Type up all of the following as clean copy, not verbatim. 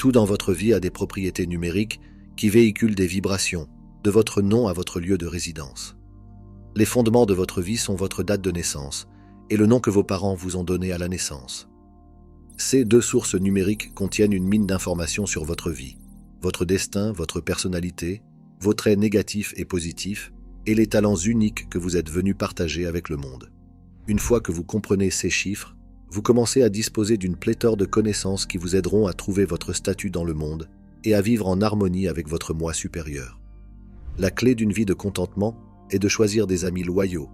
Tout dans votre vie a des propriétés numériques qui véhiculent des vibrations, de votre nom à votre lieu de résidence. Les fondements de votre vie sont votre date de naissance et le nom que vos parents vous ont donné à la naissance. Ces deux sources numériques contiennent une mine d'informations sur votre vie, votre destin, votre personnalité, vos traits négatifs et positifs, et les talents uniques que vous êtes venu partager avec le monde. Une fois que vous comprenez ces chiffres, vous commencez à disposer d'une pléthore de connaissances qui vous aideront à trouver votre statut dans le monde et à vivre en harmonie avec votre moi supérieur. La clé d'une vie de contentement est de choisir des amis loyaux,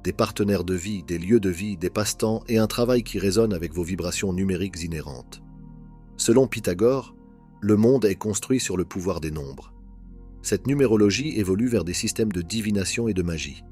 des partenaires de vie, des lieux de vie, des passe-temps et un travail qui résonne avec vos vibrations numériques inhérentes. Selon Pythagore, le monde est construit sur le pouvoir des nombres. Cette numérologie évolue vers des systèmes de divination et de magie,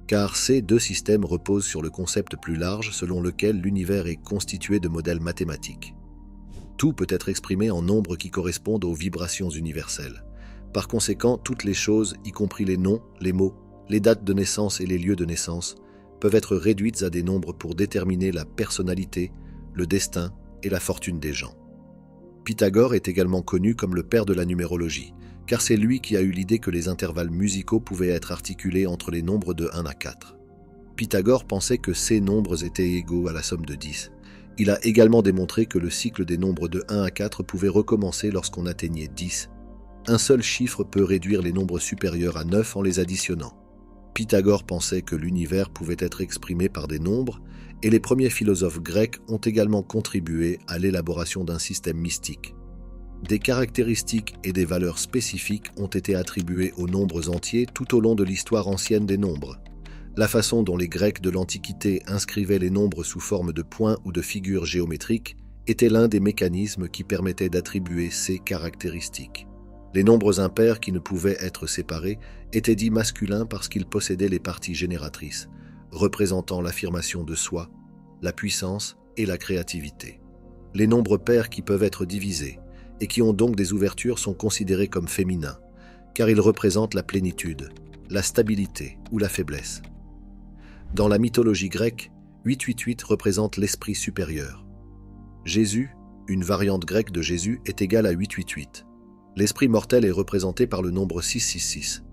car ces deux systèmes reposent sur le concept plus large selon lequel l'univers est constitué de modèles mathématiques. Tout peut être exprimé en nombres qui correspondent aux vibrations universelles. Par conséquent, toutes les choses, y compris les noms, les mots, les dates de naissance et les lieux de naissance, peuvent être réduites à des nombres pour déterminer la personnalité, le destin et la fortune des gens. Pythagore est également connu comme le père de la numérologie, car c'est lui qui a eu l'idée que les intervalles musicaux pouvaient être articulés entre les nombres de 1 à 4. Pythagore pensait que ces nombres étaient égaux à la somme de 10. Il a également démontré que le cycle des nombres de 1 à 4 pouvait recommencer lorsqu'on atteignait 10. Un seul chiffre peut réduire les nombres supérieurs à 9 en les additionnant. Pythagore pensait que l'univers pouvait être exprimé par des nombres, et les premiers philosophes grecs ont également contribué à l'élaboration d'un système mystique. Des caractéristiques et des valeurs spécifiques ont été attribuées aux nombres entiers tout au long de l'histoire ancienne des nombres. La façon dont les Grecs de l'Antiquité inscrivaient les nombres sous forme de points ou de figures géométriques était l'un des mécanismes qui permettaient d'attribuer ces caractéristiques. Les nombres impairs qui ne pouvaient être séparés étaient dits masculins parce qu'ils possédaient les parties génératrices, représentant l'affirmation de soi, la puissance et la créativité. Les nombres pairs qui peuvent être divisés et qui ont donc des ouvertures sont considérés comme féminins, car ils représentent la plénitude, la stabilité ou la faiblesse. Dans la mythologie grecque, 888 représente l'esprit supérieur. Jésus, une variante grecque de Jésus, est égal à 888. L'esprit mortel est représenté par le nombre 666.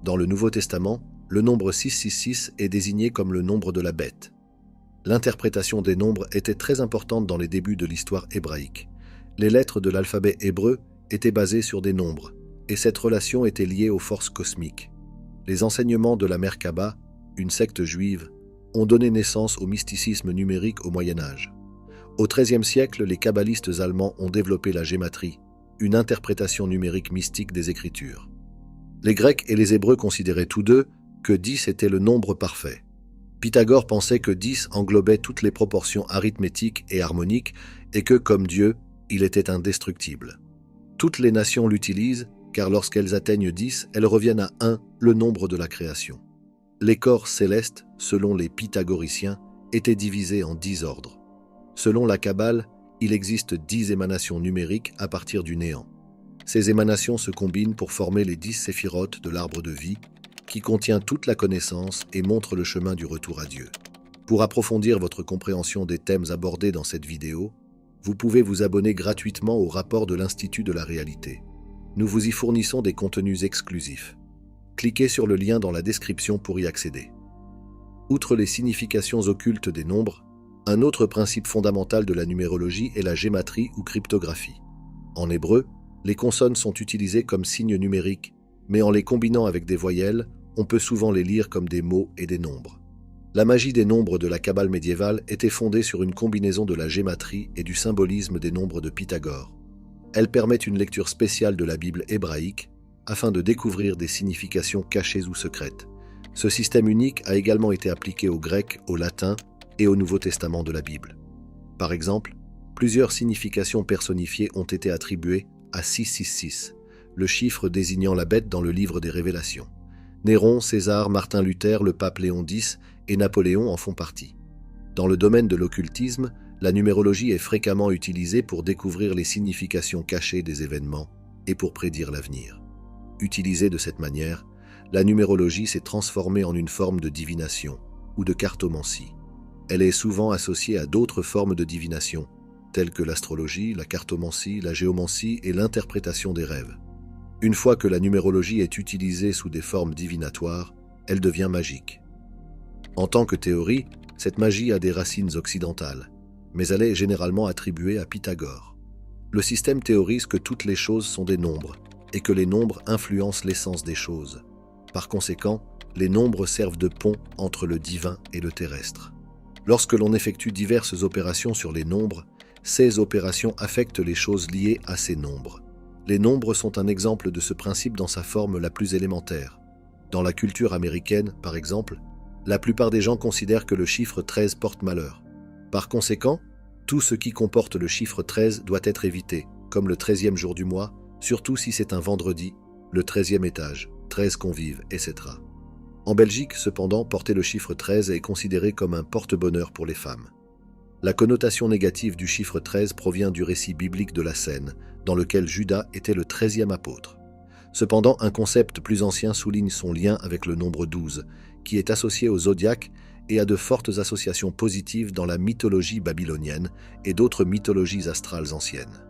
Dans le Nouveau Testament, le nombre 666 est désigné comme le nombre de la bête. L'interprétation des nombres était très importante dans les débuts de l'histoire hébraïque. Les lettres de l'alphabet hébreu étaient basées sur des nombres, et cette relation était liée aux forces cosmiques. Les enseignements de la Merkaba, une secte juive, ont donné naissance au mysticisme numérique au Moyen Âge. Au XIIIe siècle, les kabbalistes allemands ont développé la gématrie, une interprétation numérique mystique des Écritures. Les Grecs et les Hébreux considéraient tous deux que 10 était le nombre parfait. Pythagore pensait que 10 englobait toutes les proportions arithmétiques et harmoniques et que, comme Dieu, il était indestructible. Toutes les nations l'utilisent, car lorsqu'elles atteignent 10, elles reviennent à 1, le nombre de la création. Les corps célestes, selon les pythagoriciens, étaient divisés en 10 ordres. Selon la Kabbale, il existe 10 émanations numériques à partir du néant. Ces émanations se combinent pour former les 10 séphirotes de l'arbre de vie, qui contient toute la connaissance et montre le chemin du retour à Dieu. Pour approfondir votre compréhension des thèmes abordés dans cette vidéo, vous pouvez vous abonner gratuitement au rapport de l'Institut de la Réalité. Nous vous y fournissons des contenus exclusifs. Cliquez sur le lien dans la description pour y accéder. Outre les significations occultes des nombres, un autre principe fondamental de la numérologie est la gématrie ou cryptographie. En hébreu, les consonnes sont utilisées comme signes numériques, mais en les combinant avec des voyelles, on peut souvent les lire comme des mots et des nombres. La magie des nombres de la Kabbale médiévale était fondée sur une combinaison de la gématrie et du symbolisme des nombres de Pythagore. Elle permet une lecture spéciale de la Bible hébraïque afin de découvrir des significations cachées ou secrètes. Ce système unique a également été appliqué au grec, au latin et au Nouveau Testament de la Bible. Par exemple, plusieurs significations personnifiées ont été attribuées à 666, le chiffre désignant la bête dans le livre des Révélations. Néron, César, Martin Luther, le pape Léon X et Napoléon en font partie. Dans le domaine de l'occultisme, la numérologie est fréquemment utilisée pour découvrir les significations cachées des événements et pour prédire l'avenir. Utilisée de cette manière, la numérologie s'est transformée en une forme de divination ou de cartomancie. Elle est souvent associée à d'autres formes de divination, telles que l'astrologie, la cartomancie, la géomancie et l'interprétation des rêves. Une fois que la numérologie est utilisée sous des formes divinatoires, elle devient magique. En tant que théorie, cette magie a des racines occidentales, mais elle est généralement attribuée à Pythagore. Le système théorise que toutes les choses sont des nombres, et que les nombres influencent l'essence des choses. Par conséquent, les nombres servent de pont entre le divin et le terrestre. Lorsque l'on effectue diverses opérations sur les nombres, ces opérations affectent les choses liées à ces nombres. Les nombres sont un exemple de ce principe dans sa forme la plus élémentaire. Dans la culture américaine, par exemple, la plupart des gens considèrent que le chiffre 13 porte malheur. Par conséquent, tout ce qui comporte le chiffre 13 doit être évité, comme le 13e jour du mois, surtout si c'est un vendredi, le 13e étage, 13 convives, etc. En Belgique, cependant, porter le chiffre 13 est considéré comme un porte-bonheur pour les femmes. La connotation négative du chiffre 13 provient du récit biblique de la scène, dans lequel Judas était le 13e apôtre. Cependant, un concept plus ancien souligne son lien avec le nombre 12, qui est associé au zodiaque et a de fortes associations positives dans la mythologie babylonienne et d'autres mythologies astrales anciennes.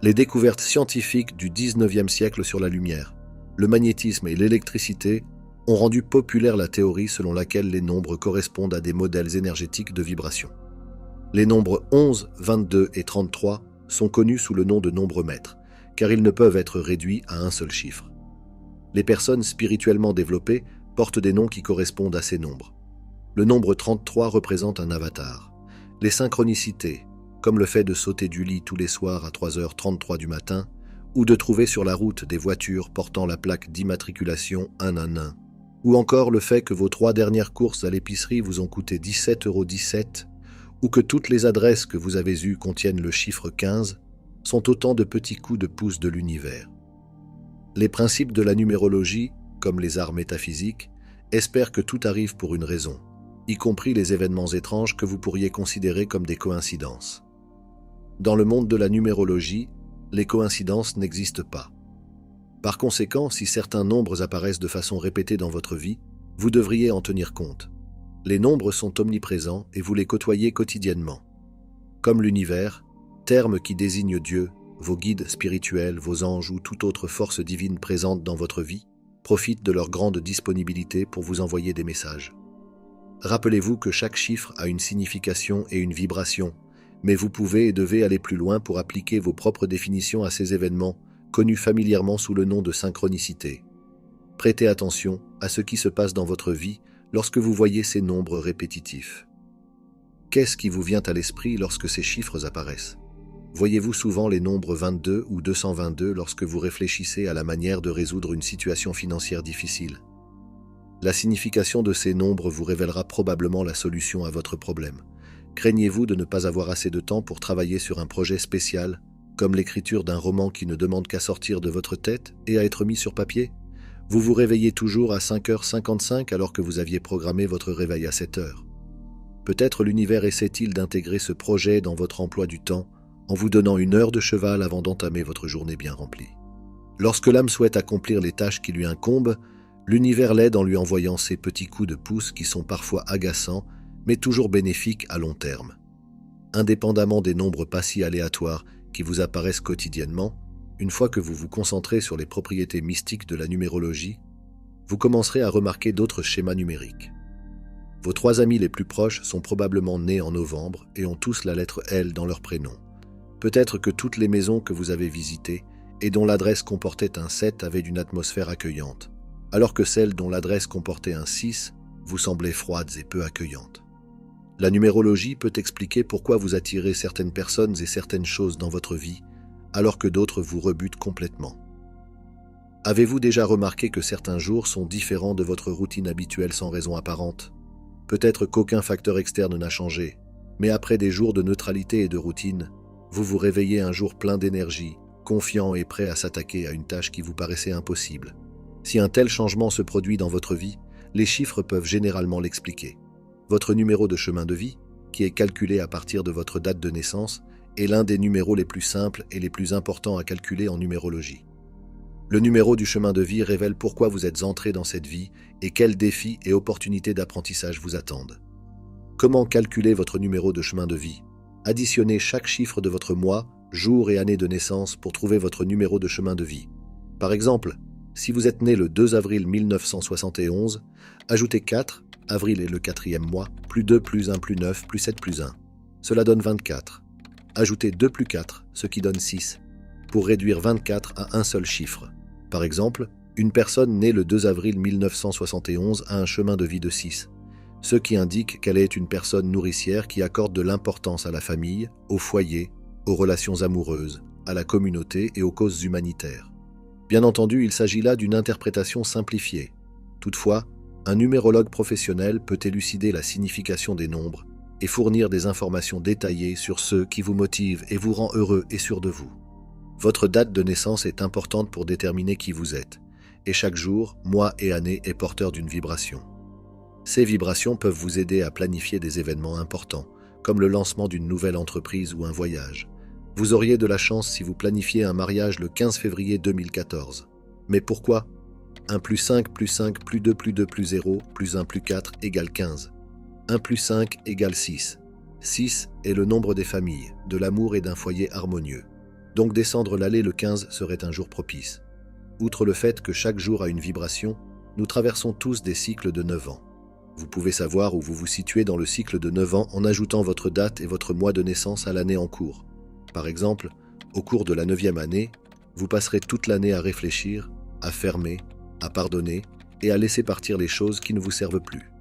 Les découvertes scientifiques du XIXe siècle sur la lumière, le magnétisme et l'électricité ont rendu populaire la théorie selon laquelle les nombres correspondent à des modèles énergétiques de vibration. Les nombres 11, 22 et 33 sont connus sous le nom de nombres maîtres, car ils ne peuvent être réduits à un seul chiffre. Les personnes spirituellement développées portent des noms qui correspondent à ces nombres. Le nombre 33 représente un avatar. Les synchronicités, comme le fait de sauter du lit tous les soirs à 3h33 du matin, ou de trouver sur la route des voitures portant la plaque d'immatriculation 111, ou encore le fait que vos 3 dernières courses à l'épicerie vous ont coûté 17,17 €, ou que toutes les adresses que vous avez eues contiennent le chiffre 15, sont autant de petits coups de pouce de l'univers. Les principes de la numérologie, comme les arts métaphysiques, espèrent que tout arrive pour une raison, y compris les événements étranges que vous pourriez considérer comme des coïncidences. Dans le monde de la numérologie, les coïncidences n'existent pas. Par conséquent, si certains nombres apparaissent de façon répétée dans votre vie, vous devriez en tenir compte. Les nombres sont omniprésents et vous les côtoyez quotidiennement. Comme l'univers, terme qui désigne Dieu, vos guides spirituels, vos anges ou toute autre force divine présente dans votre vie, profitent de leur grande disponibilité pour vous envoyer des messages. Rappelez-vous que chaque chiffre a une signification et une vibration, mais vous pouvez et devez aller plus loin pour appliquer vos propres définitions à ces événements, connus familièrement sous le nom de synchronicité. Prêtez attention à ce qui se passe dans votre vie lorsque vous voyez ces nombres répétitifs. Qu'est-ce qui vous vient à l'esprit lorsque ces chiffres apparaissent? Voyez-vous souvent les nombres 22 ou 222 lorsque vous réfléchissez à la manière de résoudre une situation financière difficile? La signification de ces nombres vous révélera probablement la solution à votre problème. Craignez-vous de ne pas avoir assez de temps pour travailler sur un projet spécial, comme l'écriture d'un roman qui ne demande qu'à sortir de votre tête et à être mis sur papier? Vous vous réveillez toujours à 5h55 alors que vous aviez programmé votre réveil à 7h. Peut-être l'univers essaie-t-il d'intégrer ce projet dans votre emploi du temps en vous donnant une heure de cheval avant d'entamer votre journée bien remplie. Lorsque l'âme souhaite accomplir les tâches qui lui incombent, l'univers l'aide en lui envoyant ces petits coups de pouce qui sont parfois agaçants, mais toujours bénéfiques à long terme. Indépendamment des nombres pas si aléatoires qui vous apparaissent quotidiennement, une fois que vous vous concentrez sur les propriétés mystiques de la numérologie, vous commencerez à remarquer d'autres schémas numériques. Vos 3 amis les plus proches sont probablement nés en novembre et ont tous la lettre L dans leur prénom. Peut-être que toutes les maisons que vous avez visitées et dont l'adresse comportait un 7 avaient une atmosphère accueillante, alors que celles dont l'adresse comportait un 6 vous semblaient froides et peu accueillantes. La numérologie peut expliquer pourquoi vous attirez certaines personnes et certaines choses dans votre vie, alors que d'autres vous rebutent complètement. Avez-vous déjà remarqué que certains jours sont différents de votre routine habituelle sans raison apparente? Peut-être qu'aucun facteur externe n'a changé, mais après des jours de neutralité et de routine, vous vous réveillez un jour plein d'énergie, confiant et prêt à s'attaquer à une tâche qui vous paraissait impossible. Si un tel changement se produit dans votre vie, les chiffres peuvent généralement l'expliquer. Votre numéro de chemin de vie, qui est calculé à partir de votre date de naissance, est l'un des numéros les plus simples et les plus importants à calculer en numérologie. Le numéro du chemin de vie révèle pourquoi vous êtes entré dans cette vie et quels défis et opportunités d'apprentissage vous attendent. Comment calculer votre numéro de chemin de vie? Additionnez chaque chiffre de votre mois, jour et année de naissance pour trouver votre numéro de chemin de vie. Par exemple, si vous êtes né le 2 avril 1971, ajoutez 4, avril est le 4e mois, plus 2 plus 1 plus 9 plus 7 plus 1. Cela donne 24. Ajoutez 2 plus 4, ce qui donne 6, pour réduire 24 à un seul chiffre. Par exemple, une personne née le 2 avril 1971 a un chemin de vie de 6, ce qui indique qu'elle est une personne nourricière qui accorde de l'importance à la famille, au foyer, aux relations amoureuses, à la communauté et aux causes humanitaires. Bien entendu, il s'agit là d'une interprétation simplifiée. Toutefois, un numérologue professionnel peut élucider la signification des nombres et fournir des informations détaillées sur ceux qui vous motivent et vous rend heureux et sûr de vous. Votre date de naissance est importante pour déterminer qui vous êtes, et chaque jour, mois et année est porteur d'une vibration. Ces vibrations peuvent vous aider à planifier des événements importants, comme le lancement d'une nouvelle entreprise ou un voyage. Vous auriez de la chance si vous planifiez un mariage le 15 février 2014. Mais pourquoi ? 1 plus 5 plus 5 plus 2 plus 2 plus 0 plus 1 plus 4 égale 15. 1 plus 5 égale 6. 6 est le nombre des familles, de l'amour et d'un foyer harmonieux. Donc descendre l'allée le 15 serait un jour propice. Outre le fait que chaque jour a une vibration, nous traversons tous des cycles de 9 ans. Vous pouvez savoir où vous vous situez dans le cycle de 9 ans en ajoutant votre date et votre mois de naissance à l'année en cours. Par exemple, au cours de la 9e année, vous passerez toute l'année à réfléchir, à fermer, à pardonner et à laisser partir les choses qui ne vous servent plus.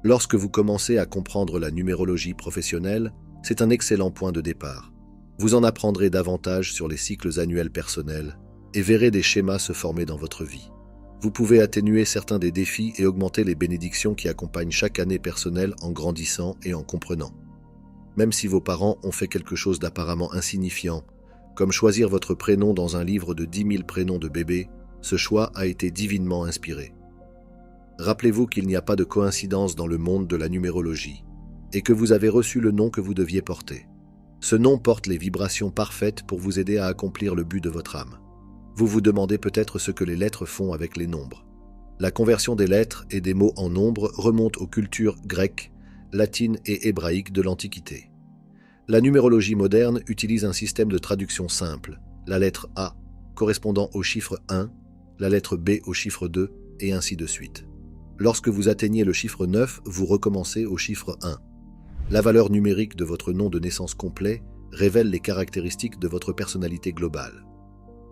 Lorsque vous commencez à comprendre la numérologie professionnelle, c'est un excellent point de départ. Vous en apprendrez davantage sur les cycles annuels personnels et verrez des schémas se former dans votre vie. Vous pouvez atténuer certains des défis et augmenter les bénédictions qui accompagnent chaque année personnelle en grandissant et en comprenant. Même si vos parents ont fait quelque chose d'apparemment insignifiant, comme choisir votre prénom dans un livre de 10 000 prénoms de bébés, ce choix a été divinement inspiré. Rappelez-vous qu'il n'y a pas de coïncidence dans le monde de la numérologie et que vous avez reçu le nom que vous deviez porter. Ce nom porte les vibrations parfaites pour vous aider à accomplir le but de votre âme. Vous vous demandez peut-être ce que les lettres font avec les nombres. La conversion des lettres et des mots en nombres remonte aux cultures grecques, latines et hébraïques de l'Antiquité. La numérologie moderne utilise un système de traduction simple, la lettre A correspondant au chiffre 1, la lettre B au chiffre 2, et ainsi de suite. Lorsque vous atteignez le chiffre 9, vous recommencez au chiffre 1. La valeur numérique de votre nom de naissance complet révèle les caractéristiques de votre personnalité globale.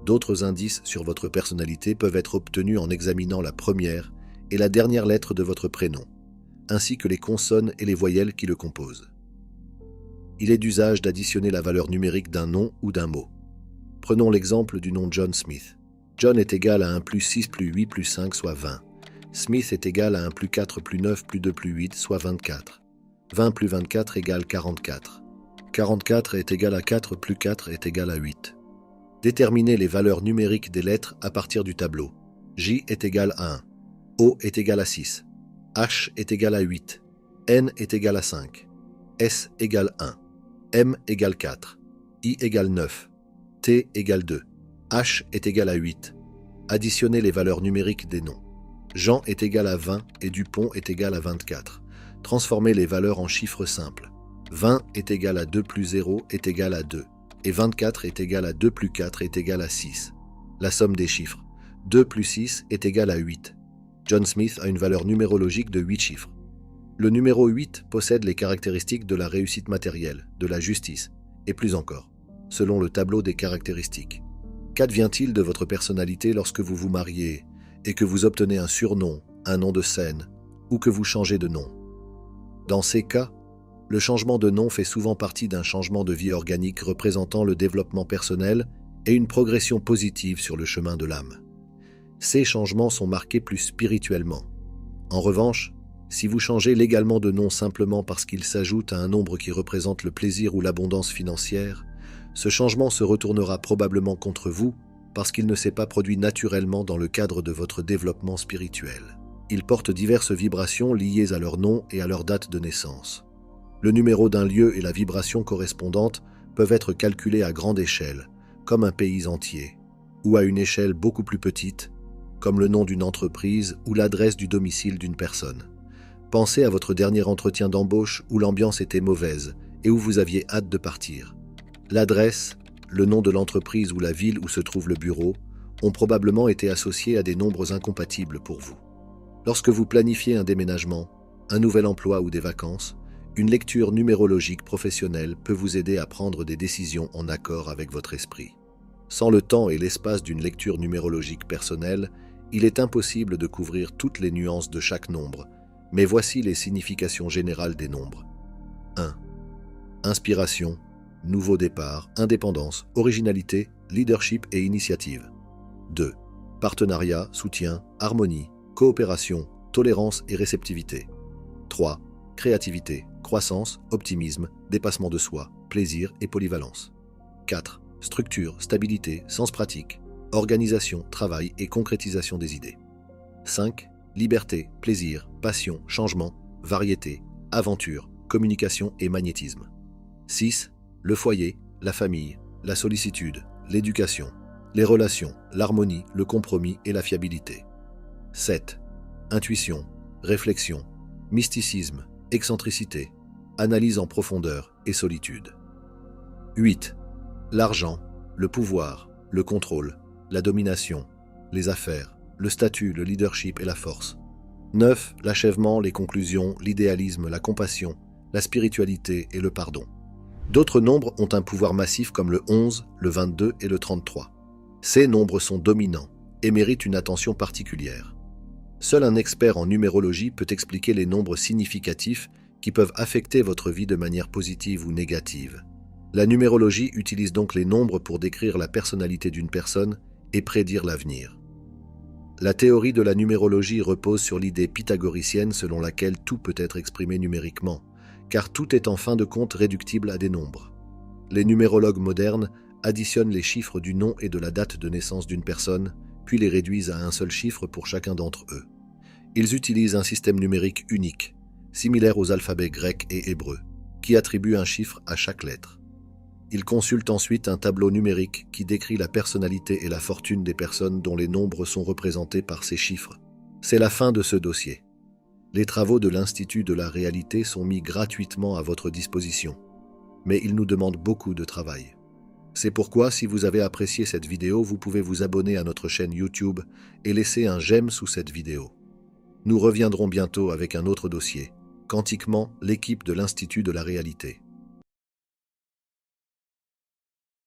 D'autres indices sur votre personnalité peuvent être obtenus en examinant la première et la dernière lettre de votre prénom, ainsi que les consonnes et les voyelles qui le composent. Il est d'usage d'additionner la valeur numérique d'un nom ou d'un mot. Prenons l'exemple du nom John Smith. John est égal à 1 plus 6 plus 8 plus 5 soit 20. Smith est égal à 1 plus 4 plus 9 plus 2 plus 8 soit 24. 20 plus 24 égale 44. 44 est égal à 4 plus 4 est égal à 8. Déterminez les valeurs numériques des lettres à partir du tableau. J est égal à 1. O est égal à 6. H est égal à 8. N est égal à 5. S égale 1. M égale 4. I égale 9. T égale 2. H est égal à 8. Additionnez les valeurs numériques des noms. Jean est égal à 20 et Dupont est égal à 24. Transformez les valeurs en chiffres simples. 20 est égal à 2 plus 0 est égal à 2. Et 24 est égal à 2 plus 4 est égal à 6. La somme des chiffres. 2 plus 6 est égal à 8. John Smith a une valeur numérologique de 8 chiffres. Le numéro 8 possède les caractéristiques de la réussite matérielle, de la justice, et plus encore, selon le tableau des caractéristiques. Qu'advient-il de votre personnalité lorsque vous vous mariez et que vous obtenez un surnom, un nom de scène, ou que vous changez de nom? Dans ces cas, le changement de nom fait souvent partie d'un changement de vie organique représentant le développement personnel et une progression positive sur le chemin de l'âme. Ces changements sont marqués plus spirituellement. En revanche, si vous changez légalement de nom simplement parce qu'il s'ajoute à un nombre qui représente le plaisir ou l'abondance financière, ce changement se retournera probablement contre vous parce qu'il ne s'est pas produit naturellement dans le cadre de votre développement spirituel. Ils portent diverses vibrations liées à leur nom et à leur date de naissance. Le numéro d'un lieu et la vibration correspondante peuvent être calculés à grande échelle, comme un pays entier, ou à une échelle beaucoup plus petite, comme le nom d'une entreprise ou l'adresse du domicile d'une personne. Pensez à votre dernier entretien d'embauche où l'ambiance était mauvaise et où vous aviez hâte de partir. L'adresse, le nom de l'entreprise ou la ville où se trouve le bureau ont probablement été associés à des nombres incompatibles pour vous. Lorsque vous planifiez un déménagement, un nouvel emploi ou des vacances, une lecture numérologique professionnelle peut vous aider à prendre des décisions en accord avec votre esprit. Sans le temps et l'espace d'une lecture numérologique personnelle, il est impossible de couvrir toutes les nuances de chaque nombre, mais voici les significations générales des nombres. 1. Inspiration, nouveau départ, indépendance, originalité, leadership et initiative. 2. Partenariat, soutien, harmonie, coopération, tolérance et réceptivité. 3. Créativité, croissance, optimisme, dépassement de soi, plaisir et polyvalence. 4. Structure, stabilité, sens pratique, organisation, travail et concrétisation des idées. 5. Liberté, plaisir, passion, changement, variété, aventure, communication et magnétisme. 6. Le foyer, la famille, la sollicitude, l'éducation, les relations, l'harmonie, le compromis et la fiabilité. 7. Intuition, réflexion, mysticisme, excentricité, analyse en profondeur et solitude. 8. L'argent, le pouvoir, le contrôle, la domination, les affaires, le statut, le leadership et la force. 9. L'achèvement, les conclusions, l'idéalisme, la compassion, la spiritualité et le pardon. D'autres nombres ont un pouvoir massif comme le 11, le 22 et le 33. Ces nombres sont dominants et méritent une attention particulière. Seul un expert en numérologie peut expliquer les nombres significatifs qui peuvent affecter votre vie de manière positive ou négative. La numérologie utilise donc les nombres pour décrire la personnalité d'une personne et prédire l'avenir. La théorie de la numérologie repose sur l'idée pythagoricienne selon laquelle tout peut être exprimé numériquement, car tout est en fin de compte réductible à des nombres. Les numérologues modernes additionnent les chiffres du nom et de la date de naissance d'une personne, puis les réduisent à un seul chiffre pour chacun d'entre eux. Ils utilisent un système numérique unique, similaire aux alphabets grecs et hébreux, qui attribue un chiffre à chaque lettre. Ils consultent ensuite un tableau numérique qui décrit la personnalité et la fortune des personnes dont les nombres sont représentés par ces chiffres. C'est la fin de ce dossier. Les travaux de l'Institut de la réalité sont mis gratuitement à votre disposition, mais ils nous demandent beaucoup de travail. C'est pourquoi, si vous avez apprécié cette vidéo, vous pouvez vous abonner à notre chaîne YouTube et laisser un j'aime sous cette vidéo. Nous reviendrons bientôt avec un autre dossier, Quantiquement, l'équipe de l'Institut de la réalité.